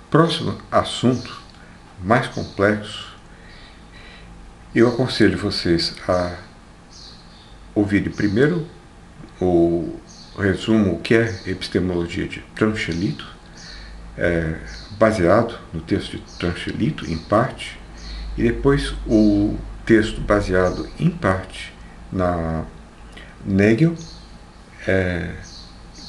próximo assunto, mais complexo, eu aconselho vocês a ouvirem primeiro o resumo o que é epistemologia de Tranchilito, baseado no texto de Tranchilito, em parte, e depois o texto baseado em parte na Nagel,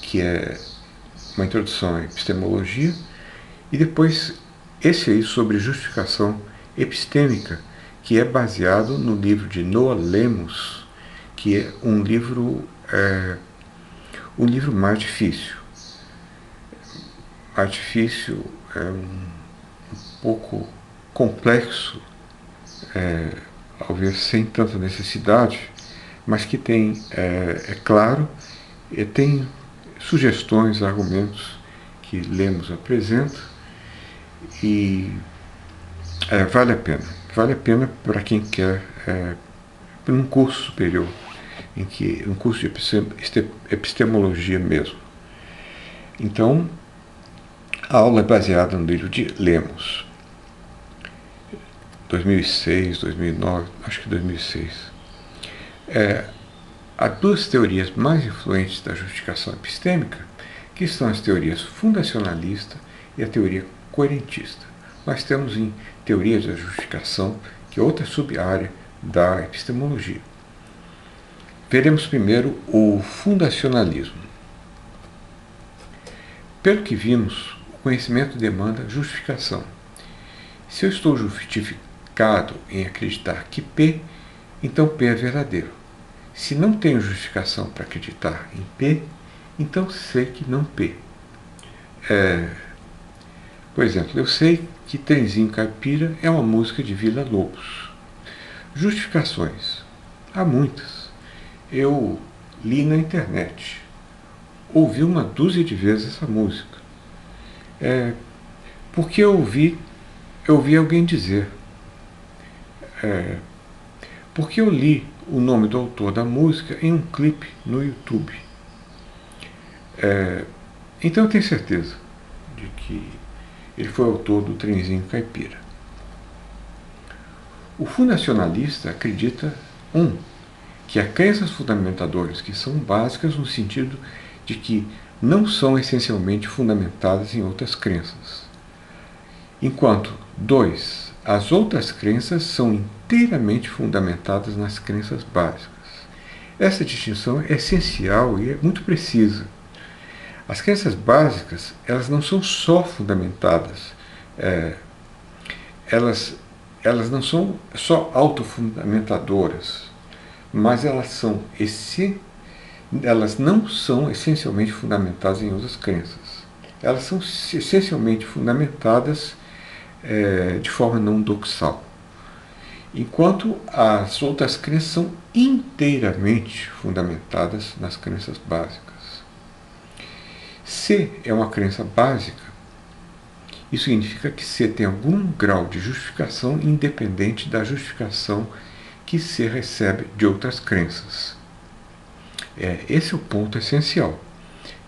que é uma introdução à epistemologia, e depois esse aí sobre justificação epistêmica, que é baseado no livro de Noah Lemos, que é um livro mais difícil. Mais difícil, um pouco complexo, talvez sem tanta necessidade, mas que tem, claro, tem sugestões, argumentos que Lemos apresenta, e vale a pena para quem quer para um curso superior, um curso de epistemologia mesmo. Então, a aula é baseada no livro de Lemos, 2006, 2009, acho que 2006. Há duas teorias mais influentes da justificação epistêmica, que são as teorias fundacionalista e a teoria coerentista. Nós temos em teoria da justificação, que é outra sub-área da epistemologia. Veremos primeiro o fundacionalismo. Pelo que vimos, o conhecimento demanda justificação. Se eu estou justificado em acreditar que P, então P é verdadeiro. Se não tenho justificação para acreditar em P, então sei que não P. Por exemplo, eu sei que Trenzinho Caipira é uma música de Vila Lobos. Justificações. Há muitas. Eu li na internet. Ouvi uma dúzia de vezes essa música. Porque eu ouvi alguém dizer. Porque eu li o nome do autor da música em um clipe no YouTube. Então eu tenho certeza de que ele foi autor do Trenzinho Caipira. O fundacionalista acredita, que há crenças fundamentadoras que são básicas no sentido de que não são essencialmente fundamentadas em outras crenças. Enquanto, 2, as outras crenças são inteiramente fundamentadas nas crenças básicas. Essa distinção é essencial e é muito precisa. As crenças básicas, elas não são só fundamentadas, elas não são só autofundamentadoras, mas elas não são essencialmente fundamentadas em outras crenças. Elas são essencialmente fundamentadas de forma não doxal. Enquanto as outras crenças são inteiramente fundamentadas nas crenças básicas. C é uma crença básica, isso significa que C tem algum grau de justificação independente da justificação que C recebe de outras crenças. Esse é o ponto essencial.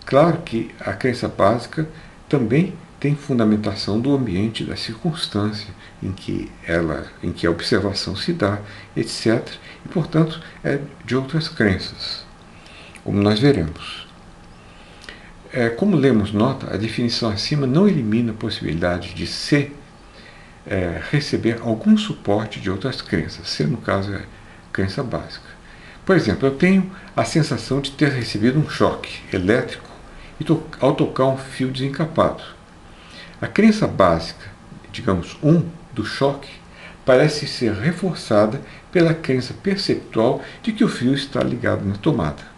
Claro que a crença básica também tem fundamentação do ambiente, da circunstância em que a observação se dá, etc. E, portanto, é de outras crenças, como nós veremos. Como Lemos nota, a definição acima não elimina a possibilidade de C receber algum suporte de outras crenças. C, no caso, é crença básica. Por exemplo, eu tenho a sensação de ter recebido um choque elétrico ao tocar um fio desencapado. A crença básica, digamos, do choque, parece ser reforçada pela crença perceptual de que o fio está ligado na tomada.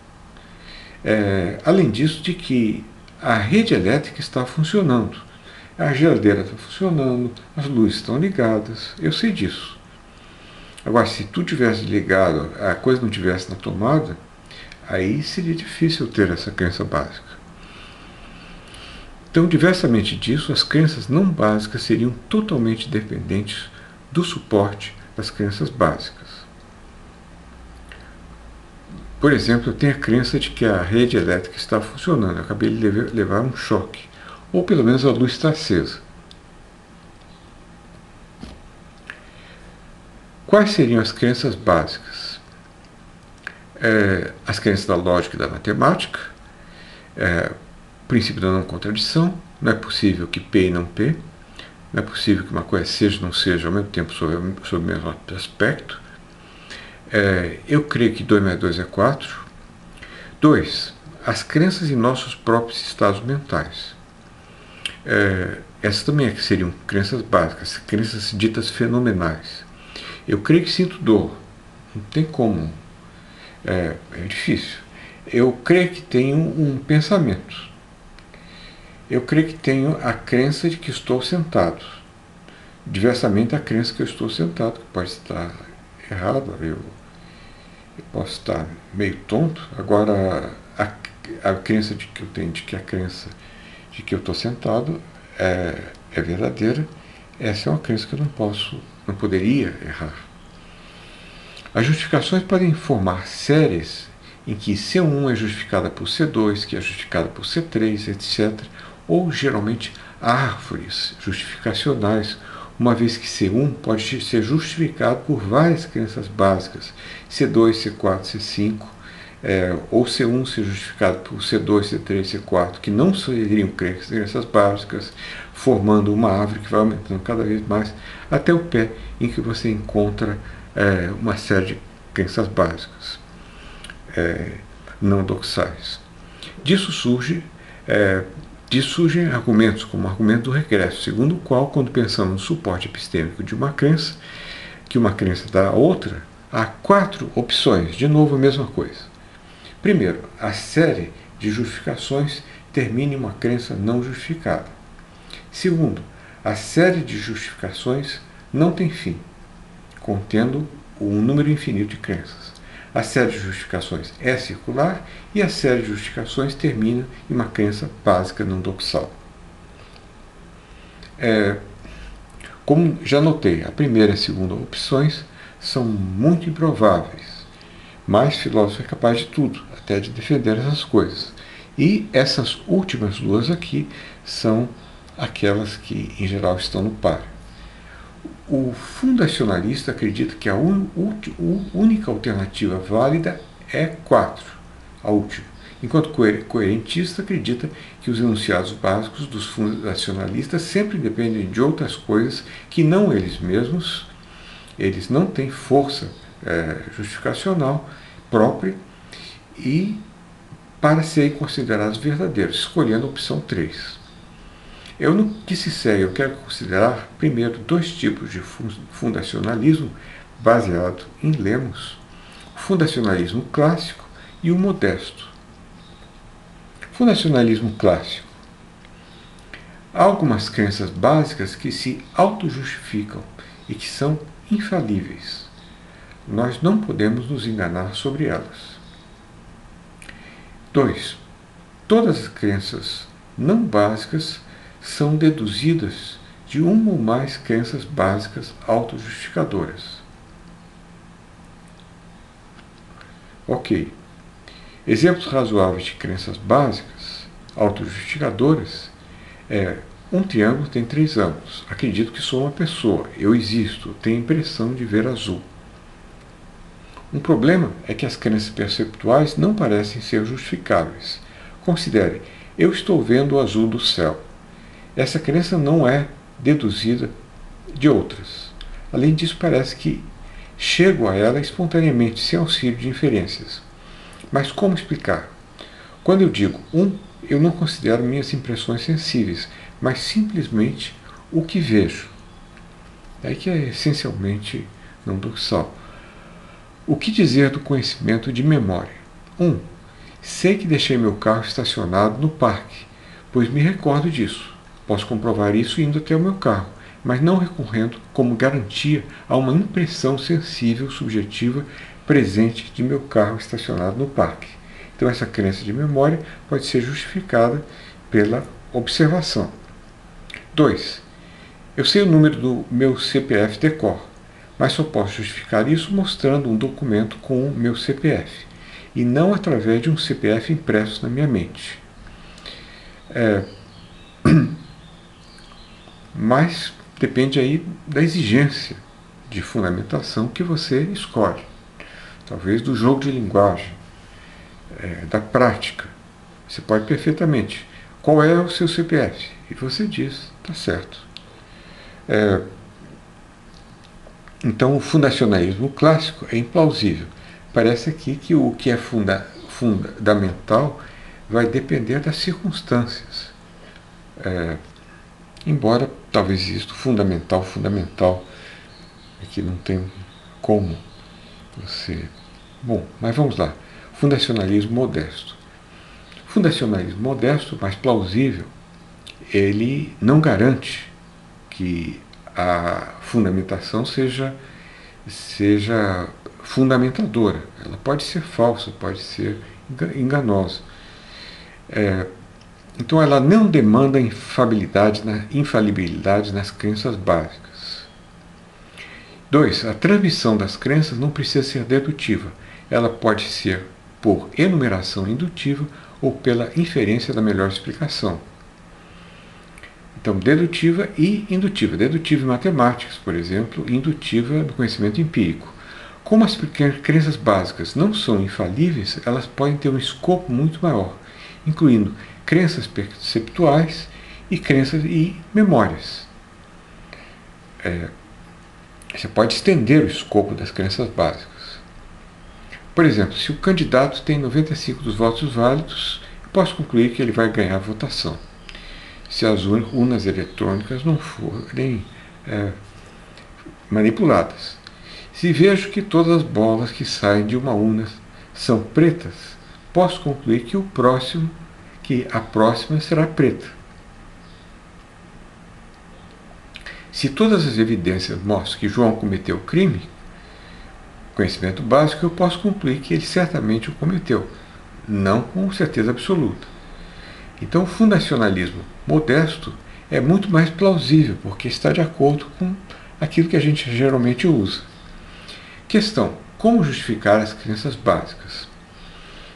Além disso, de que a rede elétrica está funcionando. A geladeira está funcionando, as luzes estão ligadas, eu sei disso. Agora, se tudo tivesse ligado, a coisa não tivesse na tomada, aí seria difícil ter essa crença básica. Então, diversamente disso, as crenças não básicas seriam totalmente dependentes do suporte das crenças básicas. Por exemplo, eu tenho a crença de que a rede elétrica está funcionando, eu acabei de levar um choque, ou pelo menos a luz está acesa. Quais seriam as crenças básicas? As crenças da lógica e da matemática, o princípio da não contradição, não é possível que P e não P, não é possível que uma coisa seja ou não seja ao mesmo tempo sob o mesmo aspecto. Eu creio que 2 mais 2 é 4. 2. As crenças em nossos próprios estados mentais. Essas também seriam crenças básicas, crenças ditas fenomenais. Eu creio que sinto dor. Não tem como. É difícil. Eu creio que tenho um pensamento. Eu creio que tenho a crença de que estou sentado. Diversamente a crença que eu estou sentado, que pode estar errada, eu posso estar meio tonto. Agora, a crença de que eu tenho, de que a crença de que eu estou sentado é verdadeira, essa é uma crença que eu não poderia errar. As justificações podem formar séries em que C1 é justificada por C2, que é justificada por C3, etc., ou geralmente árvores justificacionais, uma vez que C1 pode ser justificado por várias crenças básicas, C2, C4, C5, ou C1 ser justificado por C2, C3, C4, que não seriam crenças básicas, formando uma árvore que vai aumentando cada vez mais, até o pé em que você encontra uma série de crenças básicas, não doxais. Disso surgem argumentos, como o argumento do regresso, segundo o qual, quando pensamos no suporte epistêmico de uma crença, que uma crença dá a outra, há 4 opções, de novo a mesma coisa. Primeiro, a série de justificações termina em uma crença não justificada. Segundo, a série de justificações não tem fim, contendo um número infinito de crenças. A série de justificações é circular e a série de justificações termina em uma crença básica não doxal. Como já notei, a primeira e a segunda opções são muito improváveis, mas filósofo é capaz de tudo, até de defender essas coisas. E essas últimas duas aqui são aquelas que, em geral, estão no páreo. O fundacionalista acredita que a única alternativa válida é 4, a última, enquanto o coerentista acredita que os enunciados básicos dos fundacionalistas sempre dependem de outras coisas que não eles mesmos. Eles não têm força justificacional própria e para serem considerados verdadeiros, escolhendo a opção 3. No que se segue, eu quero considerar primeiro 2 tipos de fundacionalismo baseado em Lemos: o fundacionalismo clássico e o modesto. Fundacionalismo clássico. Há algumas crenças básicas que se auto-justificam e que são infalíveis. Nós não podemos nos enganar sobre elas. 2. Todas as crenças não básicas são deduzidas de uma ou mais crenças básicas autojustificadoras. Ok. Exemplos razoáveis de crenças básicas autojustificadoras um triângulo tem 3 ângulos. Acredito que sou uma pessoa. Eu existo. Tenho a impressão de ver azul. Um problema é que as crenças perceptuais não parecem ser justificáveis. Considere, eu estou vendo o azul do céu. Essa crença não é deduzida de outras. Além disso, parece que chego a ela espontaneamente, sem auxílio de inferências. Mas como explicar? Quando eu digo eu não considero minhas impressões sensíveis, mas simplesmente o que vejo. É que é essencialmente não doxal. O que dizer do conhecimento de memória? 1. Sei que deixei meu carro estacionado no parque, pois me recordo disso. Posso comprovar isso indo até o meu carro, mas não recorrendo como garantia a uma impressão sensível subjetiva presente de meu carro estacionado no parque. Então essa crença de memória pode ser justificada pela observação. 2. Eu sei o número do meu CPF de cor, mas só posso justificar isso mostrando um documento com o meu CPF, e não através de um CPF impresso na minha mente. Mas depende aí da exigência de fundamentação que você escolhe. Talvez do jogo de linguagem, da prática. Você pode perfeitamente. Qual é o seu CPF? E você diz, tá certo. Então o fundacionalismo clássico é implausível. Parece aqui que o que é fundamental vai depender das circunstâncias. Embora talvez isto, fundamental, aqui não tem como você... Bom, mas vamos lá. Fundacionalismo modesto. Fundacionalismo modesto, mais plausível, ele não garante que a fundamentação seja fundamentadora. Ela pode ser falsa, pode ser enganosa. Então ela não demanda infalibilidade nas crenças básicas. 2. A transmissão das crenças não precisa ser dedutiva. Ela pode ser por enumeração indutiva ou pela inferência da melhor explicação. Então, dedutiva e indutiva. Dedutiva em matemáticas, por exemplo, e indutiva no conhecimento empírico. Como as crenças básicas não são infalíveis, elas podem ter um escopo muito maior, incluindo crenças perceptuais e crenças e memórias. Você pode estender o escopo das crenças básicas. Por exemplo, se o candidato tem 95 dos votos válidos, eu posso concluir que ele vai ganhar a votação. Se as urnas eletrônicas não forem manipuladas. Se vejo que todas as bolas que saem de uma urna são pretas, posso concluir que a próxima será preta. Se todas as evidências mostram que João cometeu o crime, conhecimento básico, eu posso concluir que ele certamente o cometeu, não com certeza absoluta. Então, o fundacionalismo modesto é muito mais plausível, porque está de acordo com aquilo que a gente geralmente usa. Questão: como justificar as crenças básicas?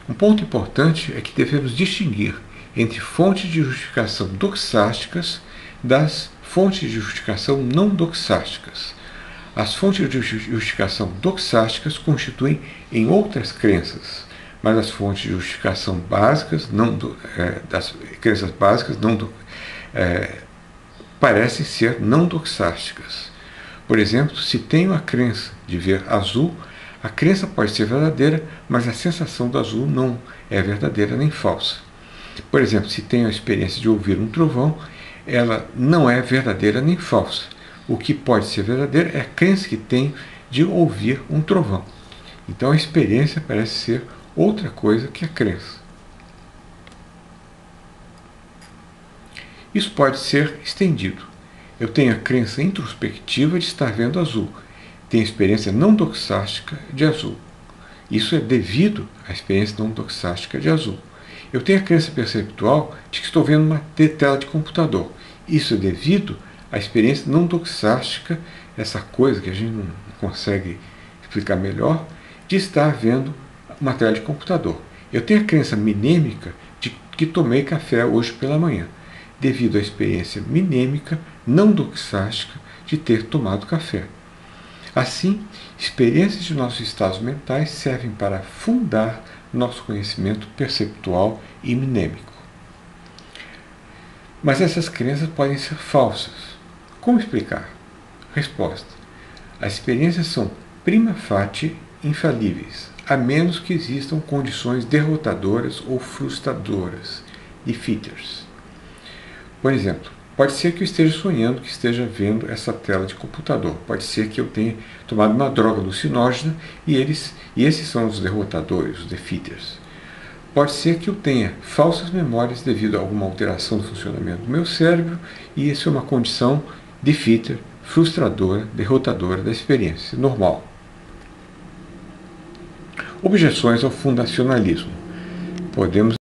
Um ponto importante é que devemos distinguir entre fontes de justificação doxásticas das fontes de justificação não doxásticas. As fontes de justificação doxásticas constituem em outras crenças, mas as fontes de justificação básicas, das crenças básicas, parecem ser não doxásticas. Por exemplo, se tenho a crença de ver azul, a crença pode ser verdadeira, mas a sensação do azul não é verdadeira nem falsa. Por exemplo, se tenho a experiência de ouvir um trovão, ela não é verdadeira nem falsa. O que pode ser verdadeiro é a crença que tenho de ouvir um trovão. Então a experiência parece ser outra coisa que a crença. Isso pode ser estendido. Eu tenho a crença introspectiva de estar vendo azul. Tenho a experiência não doxástica de azul. Isso é devido à experiência não doxástica de azul. Eu tenho a crença perceptual de que estou vendo uma tela de computador. Isso é devido à experiência não doxástica, essa coisa que a gente não consegue explicar melhor, de estar vendo uma tela de computador. Eu tenho a crença minêmica de que tomei café hoje pela manhã, devido à experiência minêmica não doxástica de ter tomado café. Assim, experiências de nossos estados mentais servem para fundar nosso conhecimento perceptual e minêmico. Mas essas crenças podem ser falsas. Como explicar? Resposta: as experiências são prima facie infalíveis, a menos que existam condições derrotadoras ou frustradoras, defeaters. Por exemplo, pode ser que eu esteja sonhando que esteja vendo essa tela de computador. Pode ser que eu tenha tomado uma droga alucinógena e esses são os derrotadores, os defeaters. Pode ser que eu tenha falsas memórias devido a alguma alteração do funcionamento do meu cérebro e isso é uma condição defeater, frustradora, derrotadora da experiência normal. Objeções ao fundacionalismo. Podemos